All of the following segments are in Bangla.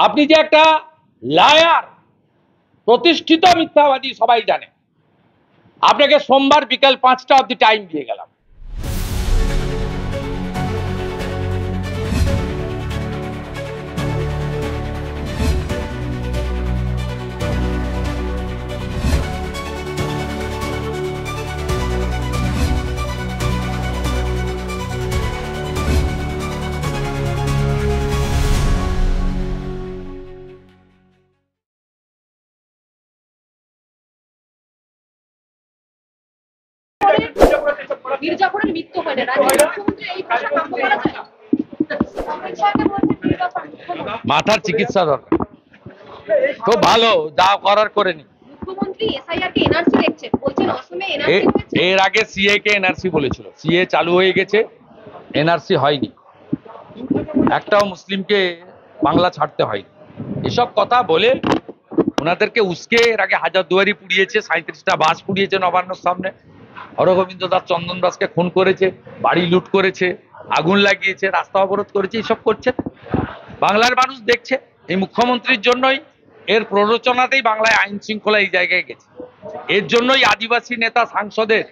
আপনি যে একটা লায়ার, প্রতিষ্ঠিত মিথ্যাবাদী সবাই জানে। আপনাকে সোমবার বিকাল 5টা অবধি টাইম দিয়ে গেলাম। মির্জাপুরের মৃত্যু হলে রাজ্যের মুখ্যমন্ত্রী এই ভাষা কাম্য করা যায়? মাথার চিকিৎসা দরকার। খুব ভালো, যা করার করে নি। মুখ্যমন্ত্রী এসআইআর কে এনআরসি দেখছেন, বলছেন অসমে এনআরসি হয়েছে। এর আগে সিএ কে এনআরসি বলেছিল, সিএ চালু হয়ে গেছে, এনআরসি হয়নি। একটাও মুসলিমকে বাংলা ছাড়তে হয়নি। এসব কথা বলে ওনাদেরকে উস্কে এর আগে হাজারদুয়ারি পুড়িয়েছে, 37টা বাস পুড়িয়েছে নবান্নর সামনে, হরগোবিন্দ দাস, চন্দন দাসকে খুন করেছে, বাড়ি লুট করেছে, আগুন লাগিয়েছে, রাস্তা অবরোধ করেছে, এইসব করছে। বাংলার মানুষ দেখছে। এই মুখ্যমন্ত্রীর জন্যই, এর প্ররোচনাতেই বাংলায় আইন শৃঙ্খলা এই জায়গায় গেছে। এর জন্যই আদিবাসী নেতা সাংসদের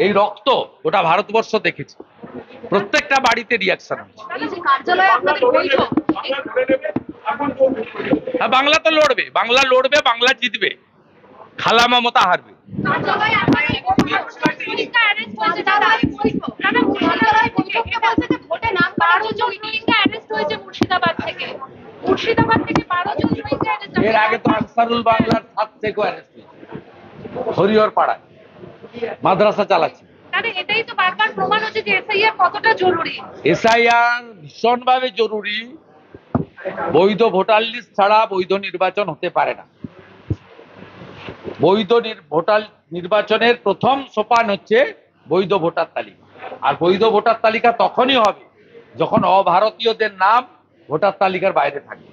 এই রক্ত গোটা ভারতবর্ষ দেখেছে। প্রত্যেকটা বাড়িতে রিয়াকশন হচ্ছে। বাংলা তো লড়বে, বাংলা লড়বে, বাংলা জিতবে, খালা মমতা হারবে। এর আগে তো আনসারুল বাংলার 7 থেকে অ্যারেস্ট হয়েছে হরিহর পাড়ায়, মাদ্রাসা চালাচ্ছে। এটাই তো বারবার প্রমাণ হচ্ছে যে এসআইআর কতটা জরুরি। এসআইআর ভীষণভাবে জরুরি। বৈধ ভোটার লিস্ট ছাড়া বৈধ নির্বাচন হতে পারে না। বৈধ ভোটার নির্বাচনের প্রথম সোপান হচ্ছে বৈধ ভোটার তালিকা। আর বৈধ ভোটার তালিকা তখনই হবে যখন অভারতীয়দের নাম ভোটার তালিকার বাইরে থাকবে।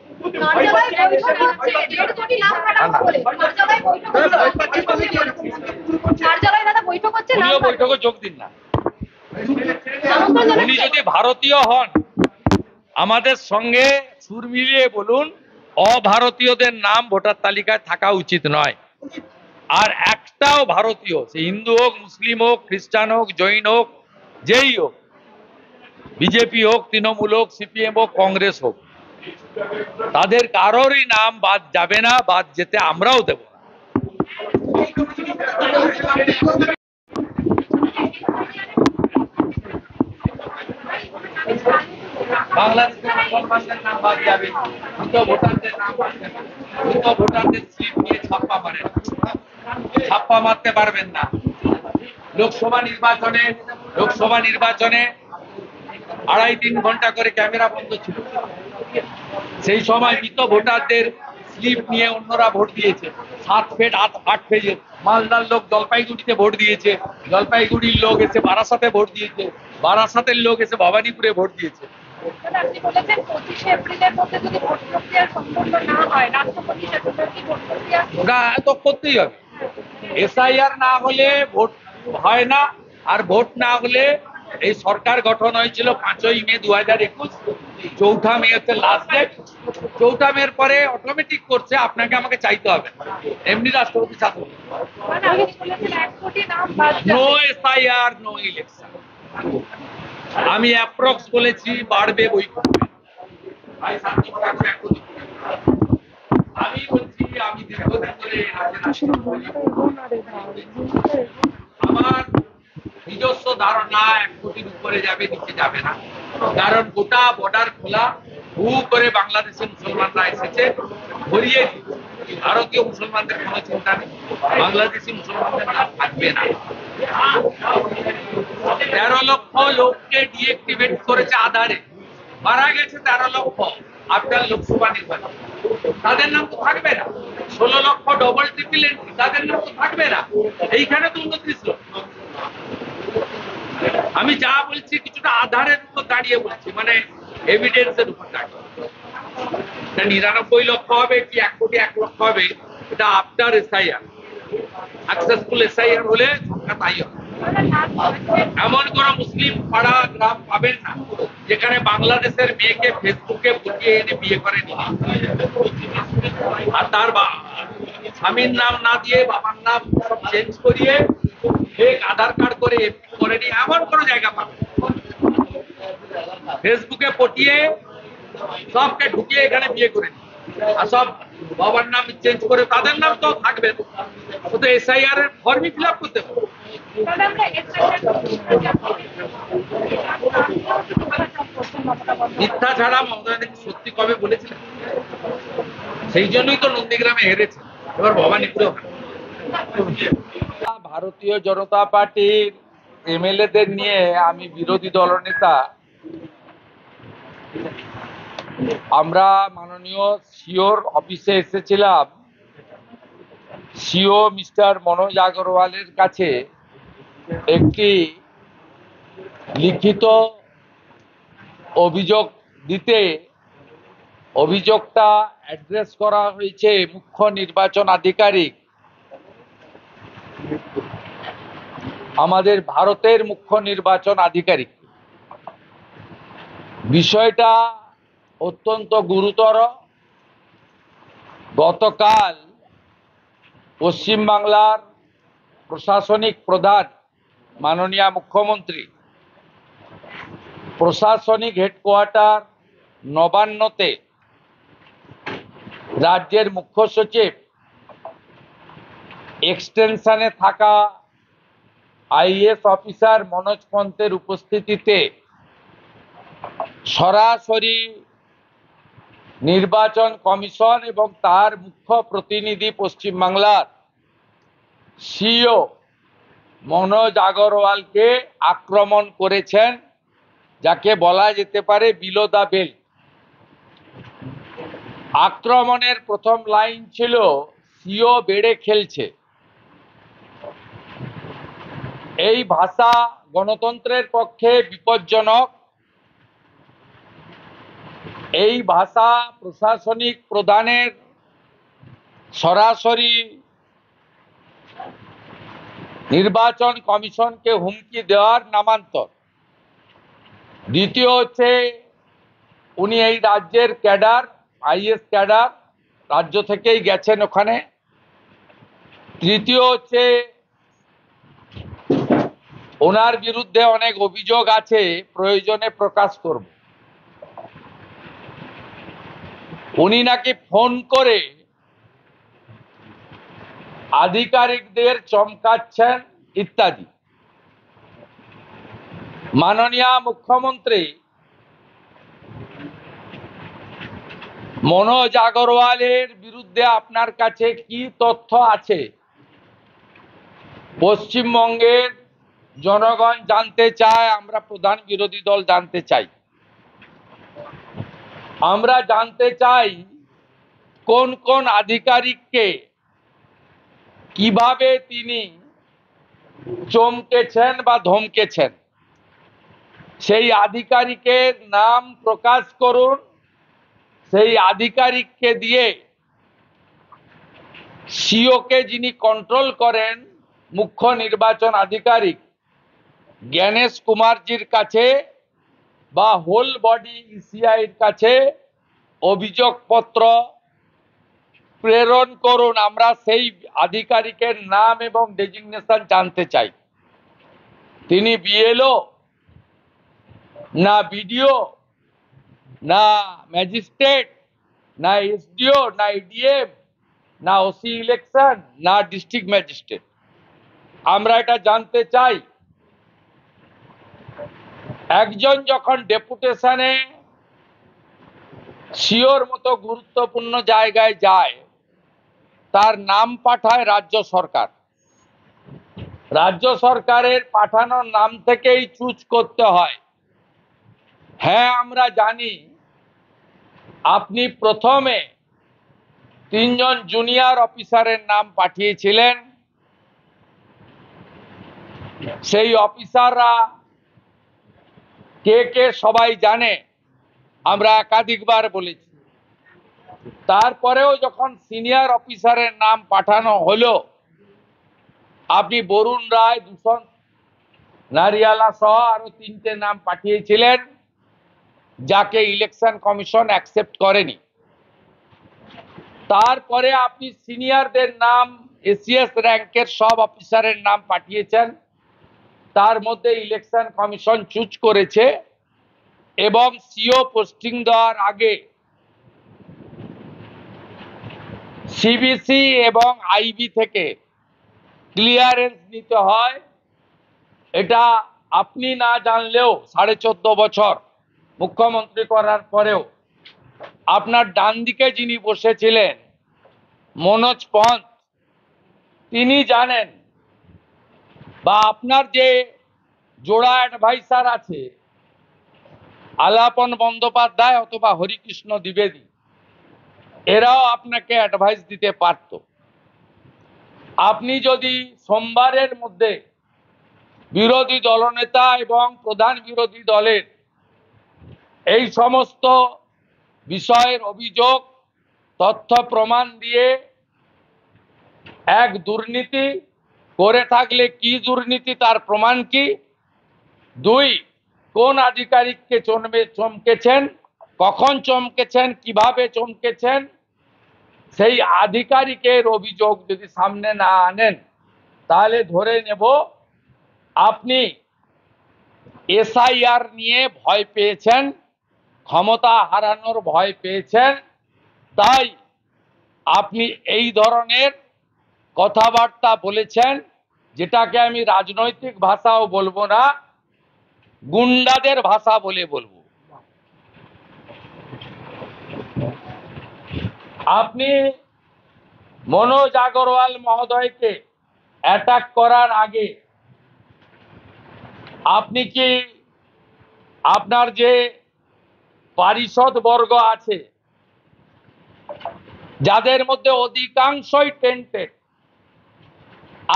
বৈঠকে যোগ দিন না। উনি যদি ভারতীয় হন, আমাদের সঙ্গে সুর মিলিয়ে বলুন অভারতীয়দের নাম ভোটার তালিকায় থাকা উচিত নয়। আর একটাও ভারতীয়, সে হিন্দু হোক, মুসলিম হোক, খ্রিস্টান হোক, জৈন হোক, যেই হোক, বিজেপি হোক, তৃণমূল হোক, সিপিএম হোক, কংগ্রেস হোক, তাদের কারোরই নাম বাদ যাবে না, বাদ যেতে আমরাও দেব না। বাংলাদেশের মুসলমানদের নাম বাদ যাবে, মৃত ভোটারদের নাম বাদ যাবে। মৃত ভোটারদের স্লিপ নিয়ে ছাপ্পা মারেন, ছাপ্পা মারতে পারবেন না। লোকসভা নির্বাচনে 2.5-3 ঘন্টা করে ক্যামেরা বন্ধ ছিল। সেই সময় মৃত ভোটারদের স্লিপ নিয়ে অন্যরা ভোট দিয়েছে। 7 ফেট 8 পেজের। মালদার লোক জলপাইগুড়িতে ভোট দিয়েছে, জলপাইগুড়ির লোক এসে বারাসাতে ভোট দিয়েছে, বারাসাতের লোক এসে ভবানীপুরে ভোট দিয়েছে। আপনি বলেছেন 25 এপ্রিলের মধ্যে যদি ভোট প্রক্রিয়া সম্পন্ন না হয়, রাষ্ট্রপতি সেটা কি ভোট প্রক্রিয়া? ওটা তো করতেই হবে। এসআইআর না হলে ভোট হয় না, আর ভোট না হলে, এই সরকার গঠন হয়েছিল 5ই মে 2021, 4 মে হচ্ছে লাস্ট ডেট। 4 মের পরে অটোমেটিক করছে, আপনাকে আমাকে চাইতে হবে, এমনি রাষ্ট্রপতি শাসন। No SIR, no election. আমি অ্যাপ্রক্স বলেছি বাড়বে বই কমবে। আমি বলছি, আমি দীর্ঘদিন ধরে আমার নিজস্ব ধারণা 1 কোটির উপরে যাবে, নিচে যাবে না। কারণ গোটা বর্ডার খোলা, হু করে বাংলাদেশের মুসলমানরা এসেছে, ভরিয়ে ভারতীয় মুসলমানদের কোনো চিন্তা নেই, বাংলাদেশি মুসলমানদের নাম থাকবে না। 13 লক্ষ লোককে ডিএক্টিভেট করেছে আধারে, মারা গেছে 13 লক্ষ আপনার লোকসভা নির্বাচন, তাদের নাম তো থাকবে না। 16 লক্ষ ডবল ট্রিপল এন্ট্রি, তাদের নাম তো থাকবে না। এইখানে তো 29 লক্ষ। আমি যা বলছি কিছুটা আধারের উপর দাঁড়িয়ে বলছি, মানে এভিডেন্সের উপর দাঁড়িয়ে। 99 লক্ষ হবে কি 1 কোটি 1 লক্ষ হবে, এটা আফটার এসআইআর। সাকসেসফুল এসআইআর হলে সংখ্যা তাই হবে। আপনারা না করেছেন এমন কোন মুসলিম পাড়া গ্রাম পাবেন না যেখানে বাংলাদেশের মেয়েকে ফেসবুকে বুঝিয়ে এনে বিয়ে করেনি, আর তার স্বামীর নাম না দিয়ে বাবার নাম সব চেঞ্জ করিয়ে ফেক আধার কার্ড করে করেনি, এমন কোন জায়গা পাবেন না। ফেসবুকে পটিয়ে সবকে ঢুকিয়ে এখানে বিয়ে করে নি, আর সব বাবার নাম চেঞ্জ করে তাদের নাম তো থাকবে, ও তো এসআইআর এর ফর্মই ফিল আপ করতে হবে। তাহলে আমরা মিথ্যা ছাড়া মমতা ব্যানার্জি সত্যি কবে বলেছিলেন? সেই জন্যই তো নন্দীগ্রামে হেরেছে, এবার ভবানীপুরেও হারবে। ভারতীয় জনতা পার্টির এমএলএদের নিয়ে আমি বিরোধী দলনেতা, আমরা মাননীয় সিওর অফিসে এসেছিলাম। সিও মিস্টার মনোজ আগরওয়ালের কাছে একটি লিখিত অভিযোগ দিতে অভিযোগটা অ্যাড্রেস করা হয়েছে মুখ্য নির্বাচন আধিকারিক, আমাদের ভারতের মুখ্য নির্বাচন আধিকারিক। বিষয়টা অত্যন্ত গুরুতর। গতকাল পশ্চিমবাংলার প্রশাসনিক প্রধান মাননীয় মুখ্যমন্ত্রী প্রশাসনিক হেডকোয়ার্টার নবান্নতে রাজ্যের মুখ্য সচিব এক্সটেনশনে থাকা আইএএস অফিসার মনোজ পন্থের উপস্থিতিতে সরাসরি নির্বাচন কমিশন এবং তার মুখ্য প্রতিনিধি পশ্চিমবাংলার সিও মনোজ আগরওয়ালকে আক্রমণ করেছেন, যাকে বলা যেতে পারে বিলো দ্য বেল্ট। আক্রমণের প্রথম লাইন ছিল সিও বেড়ে খেলছে। এই ভাষা গণতন্ত্রের পক্ষে বিপজ্জনক। এই ভাষা প্রশাসনিক প্রধানের সরাসরি নির্বাচন কমিশনকে হুমকি দেওয়ার নামান্তর। দ্বিতীয় হচ্ছে, উনি এই রাজ্যের ক্যাডার, আইএস ক্যাডার, রাজ্য থেকেই গেছেন ওখানে। তৃতীয় হচ্ছে, ওনার বিরুদ্ধে অনেক অভিযোগ আছে, প্রয়োজনে প্রকাশ করব। উনি নাকি ফোন করে আধিকারিকদের চমকাচ্ছেন ইত্যাদি। মাননীয় মুখ্যমন্ত্রী মনোজ আগরওয়ালের বিরুদ্ধে আপনার কাছে কি তথ্য আছে পশ্চিমবঙ্গের জনগণ জানতে চায়, আমরা প্রধান বিরোধী দল জানতে চাই। আমরা জানতে চাই কোন কোন আধিকারিককে কিভাবে তিনি চমকেছেন বা ধমকেছেন, সেই আধিকারিকের নাম প্রকাশ করুন। সেই আধিকারিককে দিয়ে সিওকে যিনি কন্ট্রোল করেন, মুখ্য নির্বাচন আধিকারিক জ্ঞানেশ কুমারজির কাছে বা হোল বডি ইসিআইর কাছে অভিযোগপত্র প্রেরণ করুন। আমরা সেই আধিকারিকের নাম এবং ডেজিগনেশন জানতে চাই। তিনি বিএলও না বিডিও না ম্যাজিস্ট্রেট না এসডিও না এডিএম না ওসি ইলেকশন না ডিস্ট্রিক্ট ম্যাজিস্ট্রেট, আমরা এটা জানতে চাই। একজন যখন ডেপুটেশনে সিওর মতো গুরুত্বপূর্ণ জায়গায় যায়, তার নাম পাঠায় রাজ্য সরকার। রাজ্য সরকারের পাঠানোর নাম থেকেই চুজ করতে হয়। হ্যাঁ, আমরা জানি আপনি প্রথমে 3 জন জুনিয়র অফিসারের নাম পাঠিয়েছিলেন। সেই অফিসাররা কে কে সবাই জানে, আমরা একাধিকবার বলেছি। তারপরেও যখন সিনিয়র অফিসারের নাম পাঠানো হলো, আপনি বরুণ রায়, দূষণ নারিয়ালা সহ আরো 3টে নাম পাঠিয়েছিলেন, যাকে ইলেকশন কমিশন অ্যাকসেপ্ট করেনি। তারপরে আপনি সিনিয়রদের নাম, এসিএস র্যাঙ্কের সব অফিসারের নাম পাঠিয়েছেন, তার মধ্যে ইলেকশন কমিশন চুজ করেছে এবং সিও পোস্টিং দেওয়ার আগে সিবিসি এবং আইবি থেকে ক্লিয়ারেন্স নিতে হয়। এটা আপনি না জানলেও 14.5 বছর মুখ্যমন্ত্রী করার পরেও আপনার ডান দিকে যিনি বসেছিলেন মনোজ পন্থ, তিনি জানেন, বা আপনার যে জোড়া অ্যাডভাইসার আছে আলাপন বন্দ্যোপাধ্যায় অথবা হরিকৃষ্ণ দ্বিবেদী, এরাও আপনাকে অ্যাডভাইস দিতে পারত। আপনি যদি সোমবারের মধ্যে বিরোধী দলনেতা এবং প্রধান বিরোধী দলের এই সমস্ত বিষয়ের অভিযোগ, তথ্য প্রমাণ দিয়ে এক দুর্নীতি করে থাকলে কি দুর্নীতি তার প্রমাণ কি, 2 কোন আধিকারিককে চমকেছেন, কখন চমকেছেন, কিভাবে চমকেছেন, সেই আধিকারিকের অভিযোগ যদি সামনে না আনেন তাহলে ধরে নেব আপনি এসআইআর নিয়ে ভয় পেয়েছেন, ক্ষমতা হারানোর ভয় পেয়েছেন, তাই আপনি এই ধরনের কথাবার্তা বলেছেন, যেটাকে আমি রাজনৈতিক ভাষাও বলবো না, গুন্ডাদের ভাষা বলে বলবো। আপনি মনোজ আগরওয়াল মহোদয়কে অ্যাটাক করার আগে আপনি কি আপনার যে পারিষদ বর্গ আছে, যাদের মধ্যে অধিকাংশই টেন্টেড,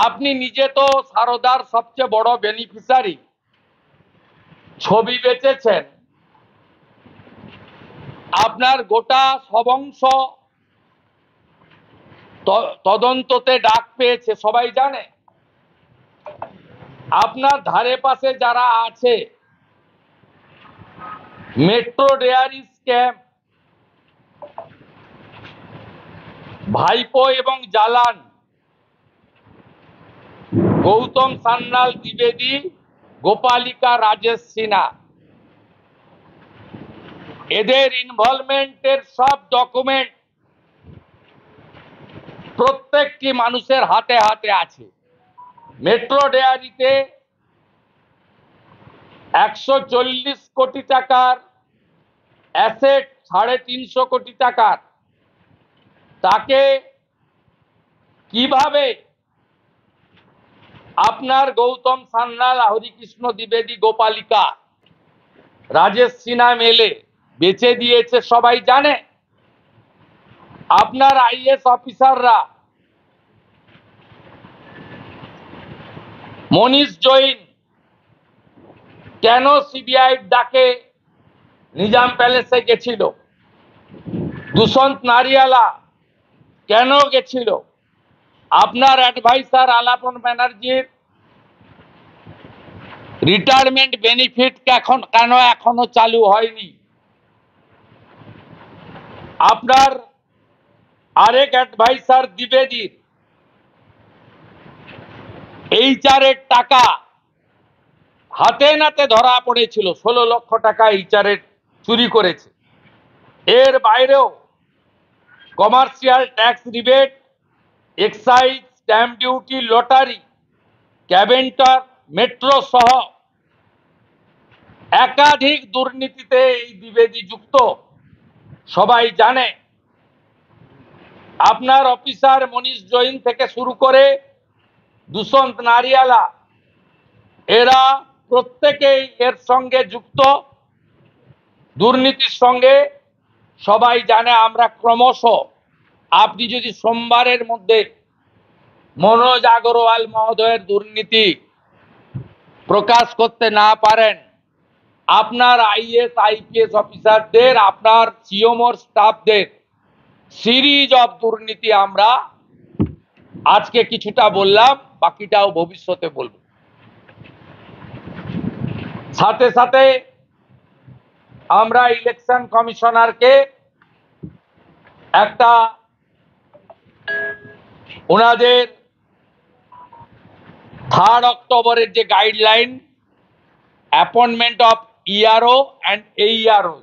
আপনি নিজে তো সারদার সবচেয়ে বড় বেনিফিশিয়ারি, ছবি বেচেছেন, আপনার গোটা সবংশ তদন্ততে ডাক পেয়েছে, সবাই জানে। আপনার ধারে পাশে যারা আছে, মেট্রো ডেয়ারি স্ক্যাম, ভাইপো এবং জালান, গৌতম সান্যাল দ্বিবেদী, গোপালিকা রাজেশ সিনহা, এদের ইনভলভমেন্টের সব ডকুমেন্ট প্রত্যেকটি মানুষের হাতে হাতে আছে। মেট্রো ডেয়ারিতে 140 কোটি টাকার অ্যাসেট, 350 কোটি টাকার, তাকে কিভাবে আপনার গৌতম সান্যাল, হরিকৃষ্ণ দ্বিবেদী, গোপালিকা, রাজেশ সিনহা মেলে বেচে দিয়েছে সবাই জানে। আপনার আইএস অফিসাররা, মনীষ জৈন কেন সিবিআই ডাকে নিজাম প্যালেসে গেছিল, দুষ্যন্ত নারিয়ালা কেন গেছিল, আপনার অ্যাডভাইসার আলাপন ব্যানার্জির রিটায়ারমেন্ট বেনিফিট কেন এখনো চালু হয়নি, আপনার আরেক অ্যাডভাইসার দ্বিবেদীর এইচআরের টাকা হাতে নাতে ধরা পড়েছিল, 16 লক্ষ টাকা এইচআরের চুরি করেছে। এর বাইরেও commercial tax rebate, excise, stamp duty, lottery, ক্যাবেন্টার, মেট্রো সহ একাধিক দুর্নীতিতে এই দ্বিবেদী যুক্ত, সবাই জানে। আপনার অফিসার মনীষ জৈন থেকে শুরু করে দুষ্যন্ত নারিয়ালা, এরা প্রত্যেকেই এর সঙ্গে যুক্ত, দুর্নীতির সঙ্গে, সবাই জানে। আমরা ক্রমশ, আপনি যদি সোমবারের মধ্যে মনোজ আগরওয়াল মহোদয়ের দুর্নীতি প্রকাশ করতে না পারেন, আপনার আইএস আইপিএস অফিসারদের, আপনার সিওমোর স্টাফদের সিরিজ অফ দুর্নীতি আমরা আজকে কিছুটা বললাম, বাকিটাও ভবিষ্যতে বলবো। সাথে সাথে আমরা ইলেকশন কমিশনারকে একটা ওনাদের 3 অক্টোবরের যে guideline appointment of ERO and এইআরও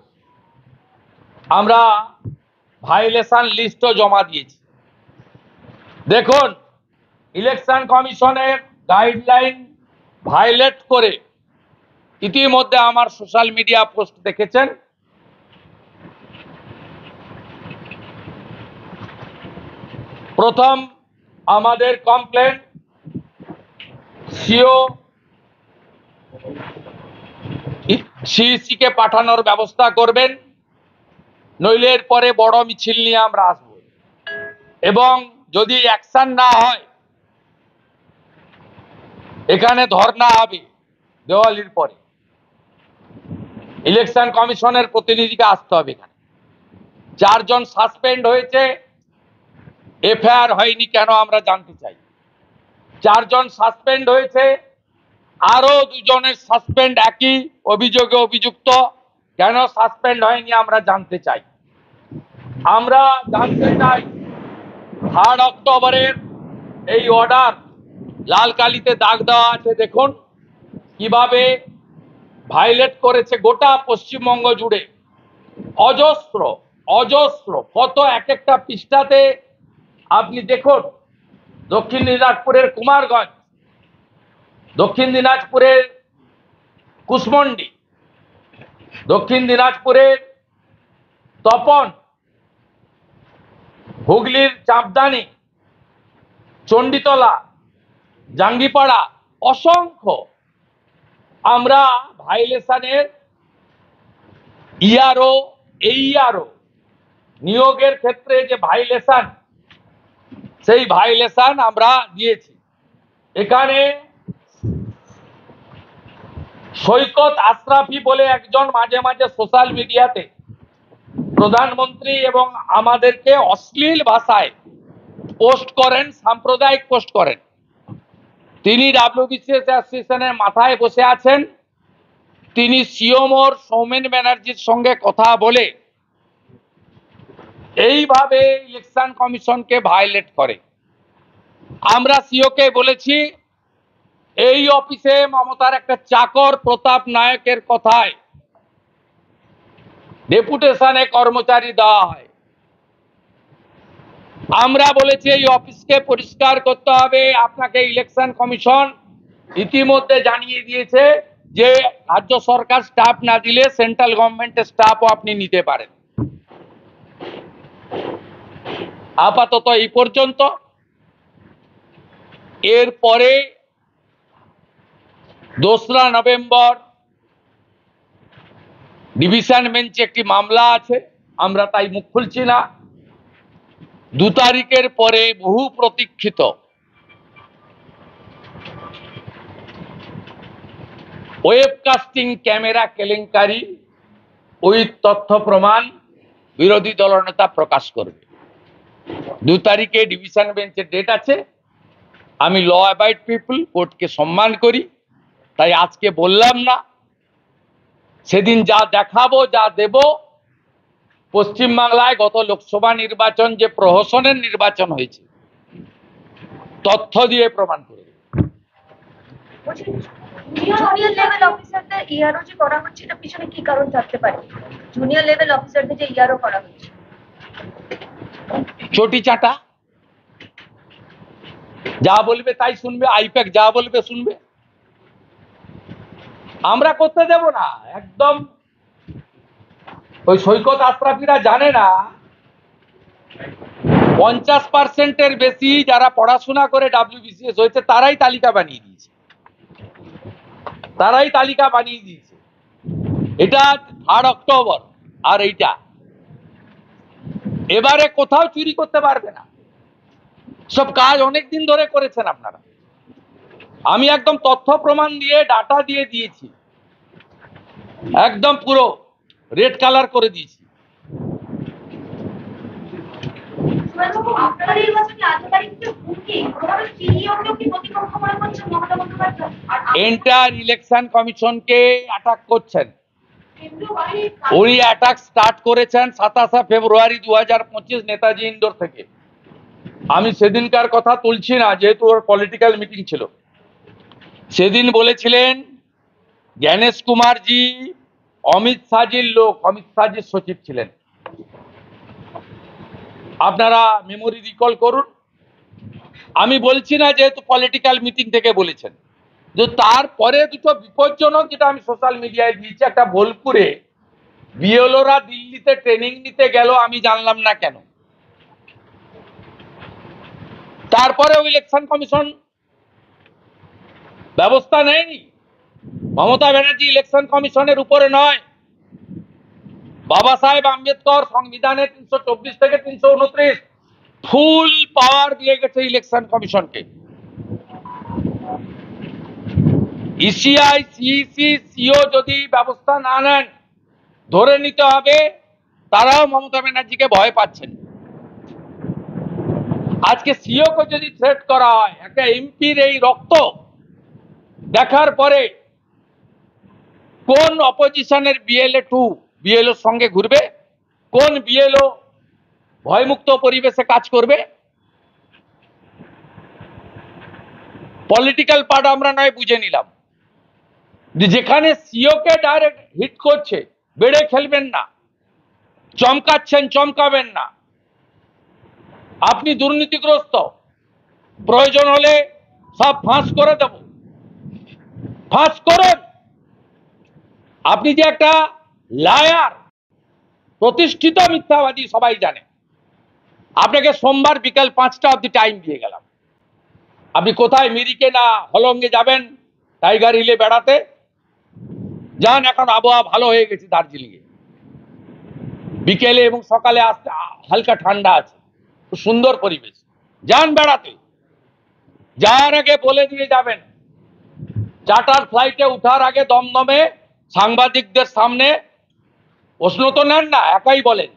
আমরা ভায়োলেশন লিস্টও জমা দিয়েছি। দেখুন, ইলেকশন কমিশনের গাইডলাইন ভায়োলেট করে ইতিমধ্যে আমার সোশ্যাল মিডিয়া পোস্ট দেখেছেন, প্রথম আমাদের কমপ্লেন সিইসি কে পাঠানোর ব্যবস্থা করবেন, নইলে এর পরে বড় মিছিল নিয়ে আমরা আসব এবং যদি অ্যাকশন না হয় এখানে ধর্ণা হবে দেওয়ালির পরে। ইলেকশন কমিশনের প্রতিনিধিকে আসতে হবে। এখানে 4 জন সাসপেন্ড হয়েছে, এফআইআর হয়নি কেন আমরা জানতে চাই। 4 জন সাসপেন্ড হয়েছে, আরো 2 জনের সাসপেন্ড একই অভিযোগে অভিযুক্ত, কেন সাসপেন্ড হয়নি আমরা জানতে চাই। আমরা জানতে চাই 3 অক্টোবরের এই অর্ডার লাল কালিতে দাগ দেওয়া আছে, দেখুন কিভাবে ভায়োলেট করেছে গোটা পশ্চিমবঙ্গ জুড়ে। অজস্র অজস্র কত এক একটা পৃষ্ঠাতে আপনি দেখুন। দক্ষিণ দিনাজপুরের কুমারগঞ্জ, দক্ষিণ দিনাজপুরের কুশমন্ডি, দক্ষিণ দিনাজপুরের তপন, হুগলির চাঁপদানি, চণ্ডীতলা, জাঙ্গিপাড়া, অসংখ্য আমরা ভায়োলেশনের ইআরও এইআরও নিয়োগের ক্ষেত্রে যে ভায়োলেশন, সেই ভায়োলেশন আমরা দিয়েছি। এখানে সৈকত আশরাফি বলে একজন মাঝে মাঝে সোশ্যাল মিডিয়াতে প্রধানমন্ত্রী এবং আমাদেরকে অশ্লীল ভাষায় পোস্ট করেন, সাম্প্রদায়িক পোস্ট করেন। তিনি ডাব্লিউবিসিএস অ্যাসোসিয়েশনের মাথায় বসে আছেন। তিনি সিওমোর সৌমেন ব্যানার্জির সঙ্গে কথা বলে এইভাবে ইলেকশন কমিশনকে ভায়োলেট করে। আমরা সিওকে বলেছি, এই অফিসে মমতার একটা চাকর প্রতাপ নায়কের কথায় ডেপুটেশনে কর্মচারী দেওয়া হয়। আমরা বলেছি এই অফিসকে পরিষ্কার করতে হবে। আপনাকে ইলেকশন কমিশন ইতিমধ্যে জানিয়ে দিয়েছে যে রাজ্য সরকার স্টাফ না দিলে সেন্ট্রাল গভর্নমেন্টের স্টাফও আপনি নিতে পারেন। আপাতত এই পর্যন্ত। এরপরে 2রা নভেম্বর ডিভিশন বেঞ্চে একটি মামলা আছে, আমরা তাই মুখ খুলছি না। 2 তারিখের পরে বহু প্রতীক্ষিত ওয়েবকাস্টিং ক্যামেরা কেলেঙ্কারি ওই তথ্য প্রমাণ বিরোধী দলনেতা প্রকাশ করবে। 2 তারিখে ডিভিশন বেঞ্চের ডেট আছে। আমি ল অ্যাবাইড পিপল, কোর্টকে সম্মান করি, তাই আজকে বললাম না। সেদিন যা দেখাবো, যা দেব, পশ্চিমবাংলায় গত লোকসভা নির্বাচন যে প্রহসনের নির্বাচন হয়েছে তথ্য দিয়ে প্রমাণ করে। জুনিয়র লেভেল অফিসারদের ইআরও যে করা হচ্ছে, এটা পিছনে কি কারণ থাকতে পারে? জুনিয়র লেভেল অফিসারদের যে ইআরও করা হচ্ছে, চটি চাটা, যা বলবে তাই শুনবে, আইপ্যাক যা বলবে শুনবে। আমরা করতে দেব না একদম। ওই সৈকত আশরাফিরা জানে না 50% বেশি যারা পড়াশোনা করে ডাব্লিউবিসিএস হয়েছে তারাই তালিকা বানিয়ে দিয়েছে, তারাই তালিকা বানিয়ে দিয়েছে। এটা 3 অক্টোবর, আর এইটা এবারে কোথাও চুরি করতে পারবে না। সব কাজ অনেক দিন ধরে করেছেন আপনারা। আমি একদম তথ্য প্রমাণ দিয়ে ডাটা দিয়ে দিয়েছি, একদম পুরো রেড কালার করে দিয়েছি। আপনারা এই বছর 8 তারিখ থেকে ভোট কি ওনারা সিইও কেও কি প্রতিপক্ষ মনে করছেন মমতা বন্দ্যোপাধ্যায়? আর এন্টার ইলেকশন কমিশনকে অ্যাটাক করছেন। কেন্দ্রীয় বাহিনীর উনি অ্যাটাক স্টার্ট করেছেন 27শে ফেব্রুয়ারি 2025 নেতাজি ইন্ডোর থেকে। আমি সেদিনকার কথা তুলছি না, যেহেতু ওর পলিটিক্যাল মিটিং ছিল। সেদিন বলেছিলেন জ্ঞানেশ কুমারজি অমিত শাহজির লোক, অমিত শাহজির সচিব ছিলেন। আপনারা মেমোরি রিকল করুন। আমি বলছি না যেহেতু পলিটিক্যাল মিটিং থেকে বলেছেন, যে তারপরে দুটো বিপজ্জনক যেটা আমি সোশ্যাল মিডিয়ায় দিয়েছি। একটা বোলপুরে বিএলওরা দিল্লিতে ট্রেনিং নিতে গেল, আমি জানলাম না কেন। তারপরেও ইলেকশন কমিশন ব্যবস্থা নেয়নি। মমতা ব্যানার্জি ইলেকশন কমিশনের উপরে নয়, বাবা সাহেব আম্বেদকর সংবিধানে 324 থেকে 329 ফুল পাওয়ার দিয়ে গেছে ইলেকশন কমিশনকে। ইসিআই, সিইসি, সিও যদি ব্যবস্থা না নেন, ধরে নিতে হবে তারাও মমতা ব্যানার্জিকে ভয় পাচ্ছেন। আজকে সিও কে যদি থ্রেট করা হয়, একটা এমপির এই রক্ত দেখার পরে কোন অপোজিশনের বিএলওর সঙ্গে ঘুরবে? কোন বিএলও ভয়মুক্ত পরিবেশে কাজ করবে? পলিটিক্যাল পার্ট আমরা নয় বুঝে নিলাম, যেখানে সিও কে ডাইরেক্ট হিট করছে, বেড়ে খেলবেন না, চমকাচ্ছেন, চমকাবেন না। আপনি দুর্নীতিগ্রস্ত, প্রয়োজন হলে সব ফাঁস করে দেব, ফাঁস করুন। আপনি যে একটা লায়ার, প্রতিষ্ঠিত মিথ্যাবাদী সবাই জানে। আপনাকে সোমবার বিকাল 5টা অবধি টাইম দিয়ে গেলাম। আপনি কোথায় মিরিকে না হলঙ্গে যাবেন টাইগার হিলে বেড়াতে যান। এখন আবহাওয়া ভালো হয়ে গেছে দার্জিলিংয়ে, বিকেলে এবং সকালে আসতে হালকা ঠান্ডা আছে, খুব সুন্দর পরিবেশ। যান বেড়াতে, যাওয়ার আগে বলে দিয়ে যাবেন। চার্টার ফ্লাইটে উঠার আগে দমদমে সাংবাদিকদের সামনে প্রশ্ন তো নেন না, একাই বলেন।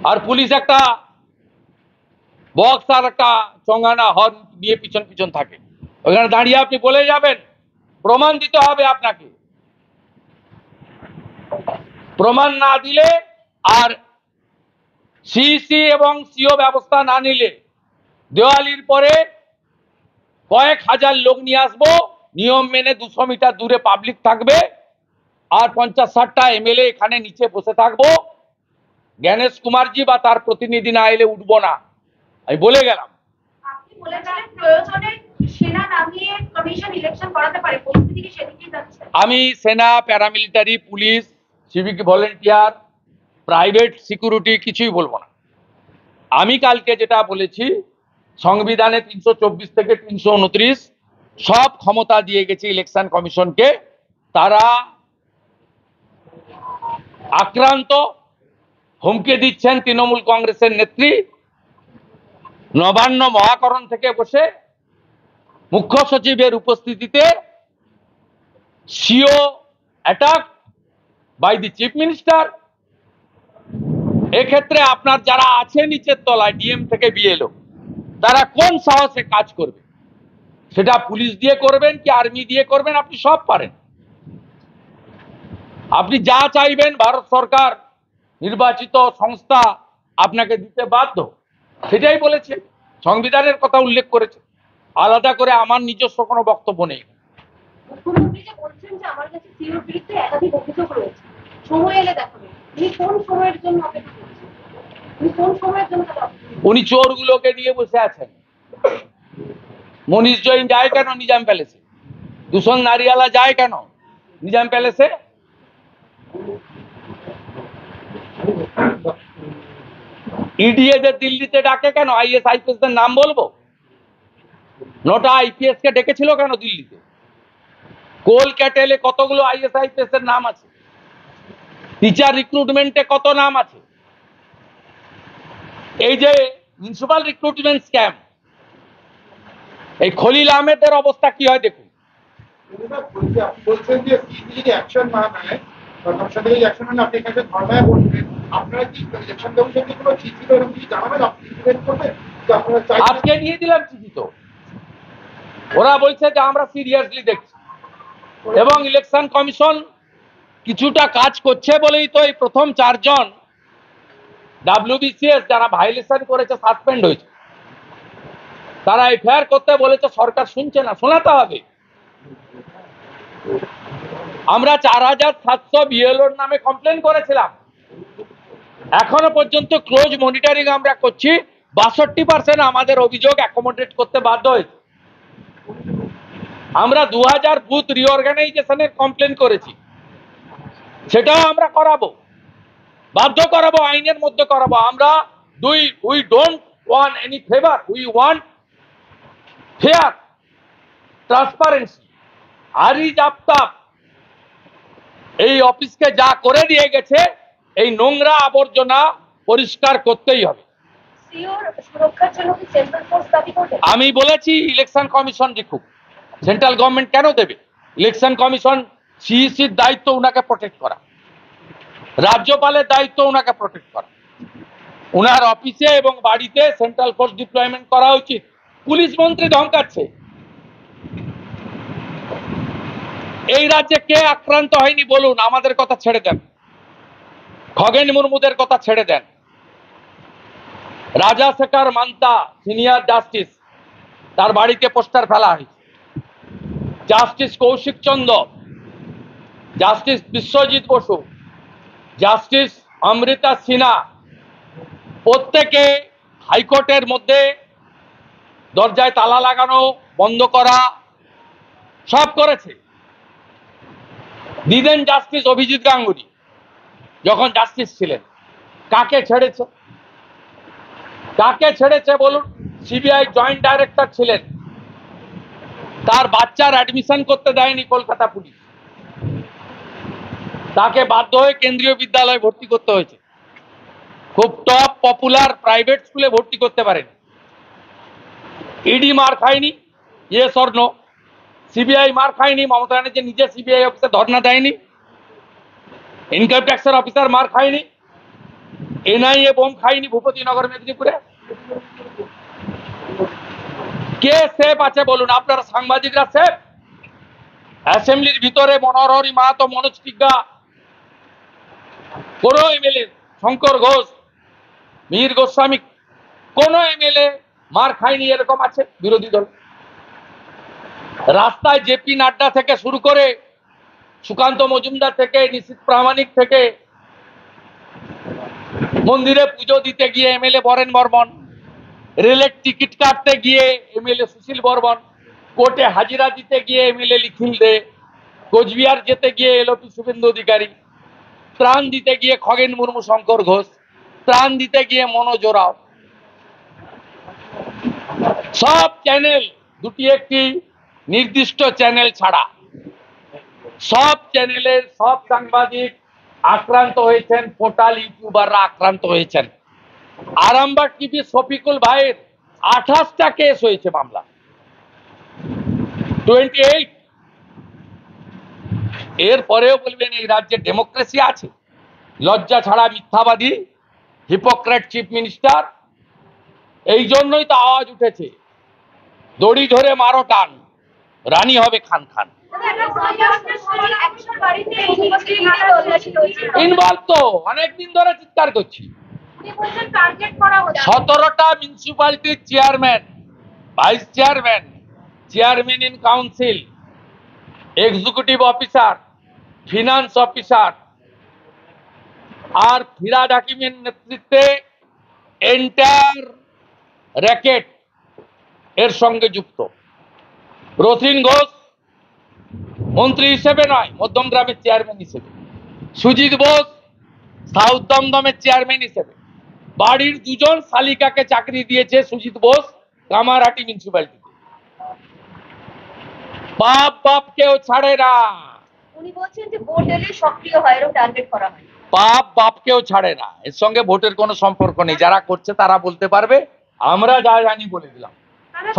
আর পুলিশ একটা বক্স আর একটা চঙ্গানা হর্ন নিয়ে পিছন পিছন থাকে, ওখানে দাঁড়িয়ে আপনি বলে যাবেন। প্রমাণ দিতে হবে আপনাকে। প্রমাণ না দিলে আর সিইসি এবং সিও ব্যবস্থা না নিলে দেওয়ালির পরে কয়েক হাজার লোক নিয়ে আসবো, নিয়ম মেনে 200 মিটার দূরে পাবলিক থাকবে, আর 50-60টা এমএলএ এখানে নিচে বসে থাকবো। জ্ঞানেশ কুমারজি বা তার প্রতিনিধি না এলে উঠবো না, আমি বলে গেলাম। আপনি বলেছিলেন প্রয়োজনে সেনা নামিয়ে কমিশন ইলেকশন করাতে পারে, পরিস্থিতি কি সেদিকেই যাচ্ছে? আমি সেনা, paramilitary, police, civic volunteer, private security কিছুই বলবো না। আমি কালকে যেটা বলেছি, সংবিধানে 324 থেকে 329 সব ক্ষমতা দিয়ে গেছে ইলেকশন কমিশনকে। তারা আক্রান্ত, হুমকি দিচ্ছেন তৃণমূল কংগ্রেসের নেত্রী। নবান্ন মহাকরণ থেকে বসে মুখ্য সচিবের উপস্থিতিতে CEO attack by the chief minister. এক্ষেত্রে আপনার যারা আছে নিচের তলায়, ডিএম থেকে বিএলও, তারা কোন সাহসে কাজ করবে? সেটা পুলিশ দিয়ে করবেন কি আর্মি দিয়ে করবেন, আপনি সব পারেন। আপনি যা চাইবেন ভারত সরকার নির্বাচিত সংস্থা আপনাকে দিতে বাধ্য, সেটাই বলেছে, সংবিধানের কথা উল্লেখ করেছে। আলাদা করে আমার নিজস্ব কোনো বক্তব্য নেই। মুখ্যমন্ত্রী যে বলছেন যে আমার কাছে সিওর বিরুদ্ধে একাধিক অভিযোগ রয়েছে, সময় এলে দেখাবে। উনি কোন সময়ের জন্য অপেক্ষা করছেন? উনি কোন সময়ের জন্য তাহলে অপেক্ষা করছেন? উনি চোরগুলোকে নিয়ে বসে আছেন। মনীষ জৈন যায় কেন নিজাম প্যালেসে? দূষণ নারিয়ালা যায় কেন নিজাম প্যালেসে? ইডিএদের দিল্লিতে ডাকে কেন? আইএস আইপিএস দের নাম বলবো? 9টা আইপিএস কে ডেকেছিল কেন দিল্লিতে? কোল ক্যাটেলে কতগুলো আইএস আইপিএস এর নাম আছে, টিচার রিক্রুটমেন্টে কত নাম আছে। এই যে মিউনিসিপাল রিক্রুটমেন্ট স্ক্যাম, এই খলিল আহমেদের অবস্থা কি হয় দেখুন। বলছেন যে যদি অ্যাকশন না নেয়, কমিশন থেকে অ্যাকশন না, আপনি এখানে ধর্নায় বসবেন। আপনারা কি ইলেকশন কমিশনকে কোনো চিঠি বা এরকম কিছু জানাবেন? আপনি ইনভেস্ট করবেন? আপনারা চাইছেন আজকে দিয়ে দিলাম চিঠি তো, ওরা বলছে যে আমরা সিরিয়াসলি দেখছি, এবং ইলেকশন কমিশন কিছুটা কাজ করছে বলেই তো এই প্রথম 4 জন WBCS যারা ভাইলেশন করেছে সাসপেন্ড হয়েছে। তারা এফআইআর করতে বলেছে, সরকার শুনছে না, শোনাতে হবে। আমরা 4700 বিএলওর নামে কমপ্লেন করেছিলাম, এখনো পর্যন্ত ক্লোজ মনিটরিং আমরা করছি, 62% আমাদের অভিযোগ অ্যাকোমোডেট করতে বাধ্য হয়েছে। আমরা 2000 বুথ রিঅর্গানাইজেশনের কমপ্লেন করেছি, সেটাও আমরা করাবো, বাধ্য করাবো, আইনের মধ্যে করাবো। আমরা we don't want any favour, we want fair transparency. Ariz Aftab এই অফিসকে যা করে দিয়ে গেছে, এই নোংরা আবর্জনা পরিষ্কার করতেই হবে। সিওর সুরক্ষার জন্য কি সেন্ট্রাল ফোর্স দাবি করবে? আমি বলেছি ইলেকশন কমিশন দেখুক, সেন্ট্রাল গভর্নমেন্ট কেন দেবে? ইলেকশন কমিশন সিইসির দায়িত্ব উনাকে প্রোটেক্ট করা, রাজ্যপালের দায়িত্ব উনাকে প্রোটেক্ট করা। উনার অফিসে এবং বাড়িতে সেন্ট্রাল ফোর্স ডিপ্লয়মেন্ট করা উচিত। পুলিশ মন্ত্রী ধমকাচ্ছে। এই রাজ্যে কে আক্রান্ত হয়নি বলুন? আমাদের কথা ছেড়ে দেন, খগেন মুর্মুদের কথা ছেড়ে দেন। রাজাশেখর মান্তা সিনিয়র জাস্টিস, তার বাড়িতে পোস্টার ফেলা হয়েছে। জাস্টিস কৌশিক চন্দ্র, জাস্টিস বিশ্বজিৎ বসু, জাস্টিস অমৃতা সিনহা, প্রত্যেকে হাইকোর্টের মধ্যে দরজায় তালা লাগানো, বন্ধ করা, সব করেছে। দিদেন জাস্টিস অভিজিৎ গাঙ্গুলি যখন জাস্টিস ছিলেন, কাকে ছেড়েছে? কাকে ছেড়েছে বলুন? সিবিআই জয়েন্ট ডাইরেক্টর ছিলেন, তার বাচ্চার অ্যাডমিশন করতে দেয়নি কলকাতা পুলিশ, তাকে বাধ্য হয়ে কেন্দ্রীয় বিদ্যালয়ে ভর্তি করতে হয়েছে। খুব টপ পপুলার প্রাইভেট স্কুলে ভর্তি করতে পারেন। ইডি মার খায়নি, ইয়েস অর নো? সিবিআই মার খায়নি, মমতা ব্যানার্জি নিজে সিবিআই অফিসে ধর্ণা দেয়নি। ইনকাম ট্যাক্সের অফিসার মার খায়নি, এনআইএ বোম খায়নি ভূপতিনগর মেদিনীপুরে। কে সেফ আছে বলুন? আপনারা সাংবাদিকরা সেফ? অ্যাসেম্বলির ভিতরে মনোহরি মাহাতো, মনোজ টিগ্গা, কোন এমএলএ, শঙ্কর ঘোষ, মিহির গোস্বামী, কোন এমএলএ মার খায়নি এরকম আছে বিরোধী দল? রাস্তায় জেপি নাড্ডা থেকে শুরু করে সুকান্ত মজুমদার থেকে নিশীথ প্রামাণিক থেকে মন্দিরে পুজো দিতে গিয়ে এমএলএ বরেন বর্মন, রেলের টিকিট কাটতে গিয়ে এমএলএ সুশীল বর্মন, কোর্টে হাজিরা দিতে গিয়ে এমএলএ লিখিল দে, কোচবিহার যেতে গিয়ে এলপি শুভেন্দু অধিকারী, ত্রাণ দিতে গিয়ে খগেন মুর্মু, শঙ্কর ঘোষ, ত্রাণ দিতে গিয়ে মনোজ ওরাও। সব চ্যানেল, দুটি একটি নির্দিষ্ট চ্যানেল ছাড়া সব চ্যানেলের সব সাংবাদিক আক্রান্ত হয়েছেন, পোর্টাল ইউটিউবাররা আক্রান্ত হয়েছেন। আরামবাগ টিভি শফিকুল ভাইয়ের 28টা কেস হয়েছে, মামলা 28। এরপরেও বলবেন এই রাজ্যে ডেমোক্রেসি আছে? লজ্জা ছাড়া মিথ্যাবাদী হিপোক্রেট চিফ মিনিস্টার। এই জন্যই তো আওয়াজ উঠেছে, দড়ি ধরে মারো টান, রানী হবে খান খান। ইনভলভ তো অনেকদিন ধরে চিৎকার করছি। 17টা মিউনিসিপ্যালিটির chairman, vice chairman, chairman in council, executive officer, finance officer আর ফিরাদ হাকিমের নেতৃত্বে এন্টায়ার র্যাকেট এর সঙ্গে যুক্ত। রথিন ঘোষ মন্ত্রী হিসেবে নয়, মধ্যমগ্রামের চেয়ারম্যান হিসেবে। সুজিত বোস সাউথ দমদমের চেয়ারম্যান হিসেবে। বাড়ির 2 জন শালিকাকে চাকরি দিয়েছে সুজিত বোস কামারহাটি মিউনিসিপ্যালিটিতে। বাপ বাপকেও ছাড়ে না। উনি বলছেন যে ভোট এলে সক্রিয় হয়, এরকম টার্গেট করা হয়। বাপ বাপকেও ছাড়ে না, এর সঙ্গে ভোটের কোনো সম্পর্ক নেই। যারা করছে তারা বলতে পারবে, আমরা যা জানি বলে দিলাম।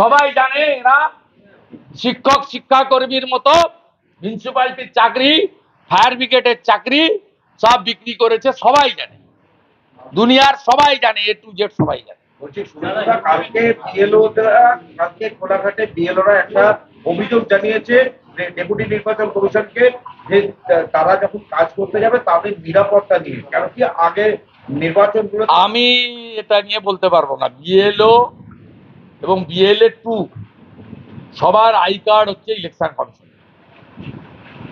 সবাই জানে এরা শিক্ষক শিক্ষাকর্মীর মতো মিউনিসিপ্যালিটির চাকরি, ফায়ার ব্রিগেডের চাকরি সব বিক্রি করেছে, সবাই জানে, দুনিয়ার সবাই জানে, A to Z সবাই জানে। বলছি সুনীলদা, কালকে বিএলওরা কালকে কোলাঘাটে বিএলওরা একটা অভিযোগ জানিয়েছে ডেপুটি নির্বাচন কমিশনকে যে তারা যখন কাজ করতে যাবে তাদের নিরাপত্তা নিয়ে, কেন কি আগে নির্বাচনগুলো আমি এটা নিয়ে বলতে পারবো না। বিএলও এবং বিএলএ 2 সবার আই কার্ড হচ্ছে ইলেকশন কমিশন।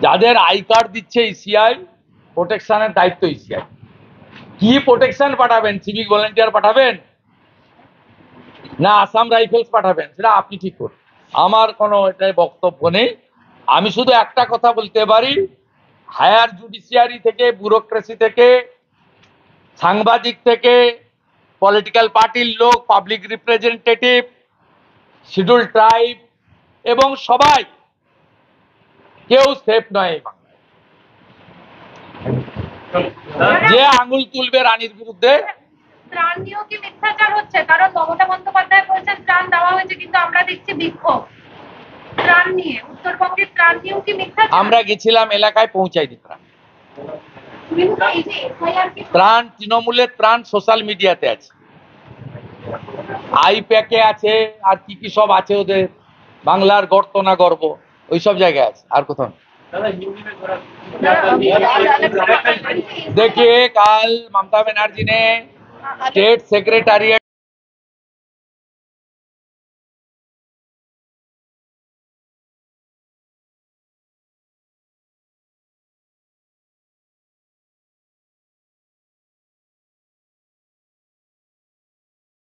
যাদের আই কার্ড দিচ্ছে ইসিআই, প্রোটেকশনের দায়িত্ব ইসিআই। কি প্রোটেকশন পাঠাবেন? সিভিক ভলেন্টিয়ার পাঠাবেন না আসাম রাইফেলস পাঠাবেন, সেটা আপনি ঠিক করুন। আমার কোনো এটাই বক্তব্য নেই। আমি শুধু একটা কথা বলতে পারি, হায়ার জুডিশিয়ারি থেকে, ব্যুরোক্রেসি থেকে, সাংবাদিক থেকে, পলিটিক্যাল পার্টির লোক, পাবলিক রিপ্রেজেন্টেটিভ, শিডিউল ট্রাইব এবং সবাই কেউ সেফ নয় এই বাংলায়। যে আঙুল তুলবে রানীর বিরুদ্ধে, ত্রাণ নিয়েও কি মিথ্যাচার হচ্ছে? কারণ মমতা বন্দ্যোপাধ্যায় বলছেন ত্রাণ দেওয়া হয়েছে, কিন্তু আমরা দেখছি বিক্ষোভ ত্রাণ নিয়ে। উত্তরবঙ্গের ত্রাণ নিয়েও কি মিথ্যাচার? আমরা গেছিলাম এলাকায় পৌঁছাই দিতে। কিন্তু এই যে এসআইআর কি ত্রাণ, তৃণমূলের ত্রাণ সোশ্যাল মিডিয়াতে আছে, আইপ্যাকে আছে, আর কি কি সব আছে ওদের, বাংলার গর্ত না গর্ব, ওইসব জায়গায় আছে, আর কোথাও নেই। देखिए कल ममता बनर्जी ने स्टेट सेक्रेटरिएट